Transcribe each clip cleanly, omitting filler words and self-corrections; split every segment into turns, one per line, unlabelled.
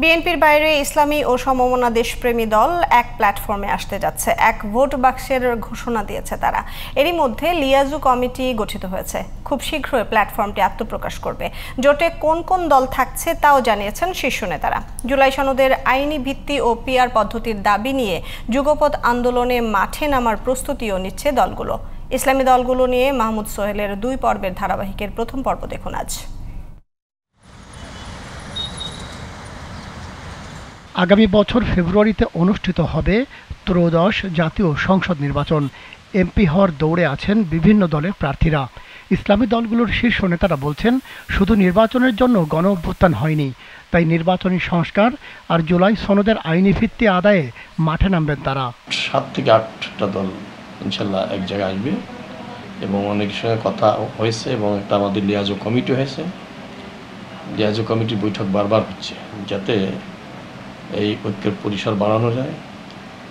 বিএনপির বাইরে ইসলামী ও সমমনা দেশপ্রেমী দল এক প্ল্যাটফর্মে আসতে যাচ্ছে। এক ভোট বাক্সের ঘোষণা দিয়েছে তারা। এরই মধ্যে লিয়াজু কমিটি গঠিত হয়েছে। খুব শীঘ্রই প্ল্যাটফর্মটি আত্মপ্রকাশ করবে। জোটে কোন কোন দল থাকছে তাও জানিয়েছেন শীর্ষ নেতারা। জুলাই সনদের আইনি ভিত্তি ও পিআর পদ্ধতির দাবি নিয়ে যুগপৎ আন্দোলনে মাঠে নামার প্রস্তুতিও নিচ্ছে দলগুলো। ইসলামী দলগুলো নিয়ে মাহমুদ সোহেলের 2 পর্বের ধারাবাহিকের প্রথম পর্ব দেখুন আজ।
আগামী বছর ফেব্রুয়ারিতে অনুষ্ঠিত হবে ত্রয়োদশ জাতীয় সংসদ নির্বাচন। এমপি হওয়ার দৌড়ে আছেন বিভিন্ন দলের প্রার্থীরা। ইসলামী দলগুলোর শীর্ষ নেতারা বলছেন, শুধু নির্বাচনের জন্য গণ অভ্যুত্থান হয়নি, তাই নির্বাচনী সংস্কার আর জুলাই সনদের আইনি ভিত্তি আদায়ে মাঠে নামবেন তারা।
7 থেকে 8টা দল ইনশাল্লাহ এক জায়গায় আসবে এবং অনেকের সঙ্গে কথা হয়েছে এবং একটা আমাদের লিয়াজো কমিটি হয়েছে। লিয়াজো কমিটির বৈঠক বারবার হচ্ছে যাতে এই ঐক্যের পরিসর বাড়ানো যায়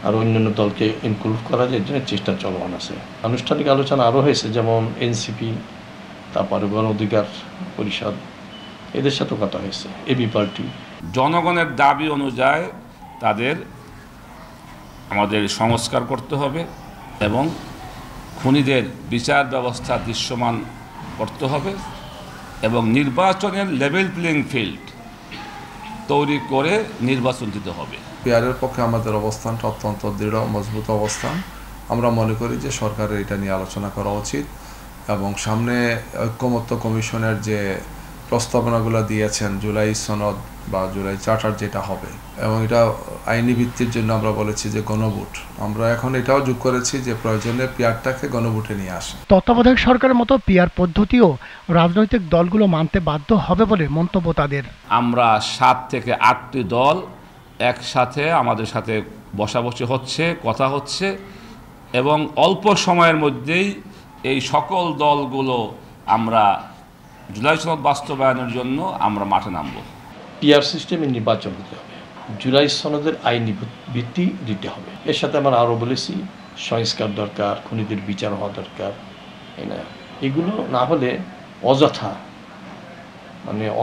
আর অন্যান্য দলকে ইনক্লুড করা যায়, জন্য চেষ্টা চলমান আছে। আনুষ্ঠানিক আলোচনা আরও হয়েছে, যেমন এনসিপি, তারপরে গণ অধিকার পরিষদ, এদের সাথেও কথা হয়েছে। এবি পার্টি
জনগণের দাবি অনুযায়ী তাদের আমাদের সংস্কার করতে হবে এবং খুনিদের বিচার ব্যবস্থা দৃশ্যমান করতে হবে এবং নির্বাচনের লেভেল প্লেইং ফিল্ড তৈরি করে নির্বাচন দিতে হবে।
পিআরের পক্ষে আমাদের অবস্থানটা অত্যন্ত দৃঢ় মজবুত অবস্থান। আমরা মনে করি যে সরকারের এটা নিয়ে আলোচনা করা উচিত এবং সামনে ঐক্যমত্য কমিশনের যে প্রস্তাবনাগুলো দিয়েছেন, জুলাই সনদ বা জুলাই চার্টার যেটা হবে, এবং এটা আইনি ভিত্তির জন্য আমরা বলেছি যে গণভোট। আমরা এখন এটাও যোগ করেছি যে প্রয়োজনে পিআরটাকে গণভোটে নিয়ে আসে।
তত্ত্বাবধায়ক সরকারের মতো পিআর পদ্ধতিও রাজনৈতিক দলগুলো মানতে বাধ্য হবে বলে মন্তব্য তাদের।
আমরা 7 থেকে 8টি দল একসাথে আমাদের সাথে বসাবসি হচ্ছে, কথা হচ্ছে এবং অল্প সময়ের মধ্যেই এই সকল দলগুলো আমরা জুলাই সনদ বাস্তবায়নের জন্য আমরা মাঠে নামব।
পিআর সিস্টেমে নির্বাচন হতে হবে, জুলাই সনদের আইনি ভিত্তি দিতে হবে। এর সাথে আমরা আরও বলেছি সংস্কার দরকার, খুনিদের বিচার হওয়া দরকার। এগুলো না হলে অযথা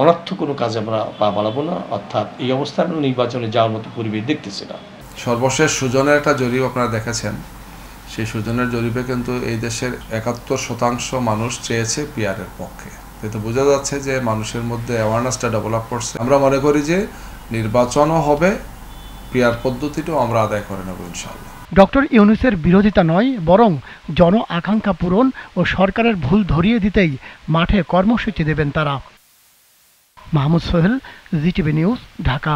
অনর্থক কোনো কাজে আমরা পা বাড়াবো না। অর্থাৎ এই অবস্থায় আমরা নির্বাচনে যাওয়ার মতো পরিবেশ দেখতেছি না।
সর্বশেষ সুজনের একটা জরিপ আপনারা দেখেছেন, সেই সুজনের জরিপে কিন্তু এই দেশের 71% মানুষ চেয়েছে পিআরের পক্ষে। কিন্তু বোঝা যাচ্ছে যে মানুষের মধ্যে অ্যাওয়ারনেসটা ডেভেলপ করছে। আমরা মনে করি যে নির্বাচনও হবে, পিআর পদ্ধতিটাও আমরা আদায় করে নেব ইনশাআল্লাহ।
ডক্টর ইউনূসের বিরোধিতা নয়, বরং জন আকাঙ্ক্ষা পূরণ ও সরকারের ভুল ধরিয়ে দিতেই মাঠে কর্মসূচি দেবেন তারা। Mahmud Sohel, GTV news, Dhaka.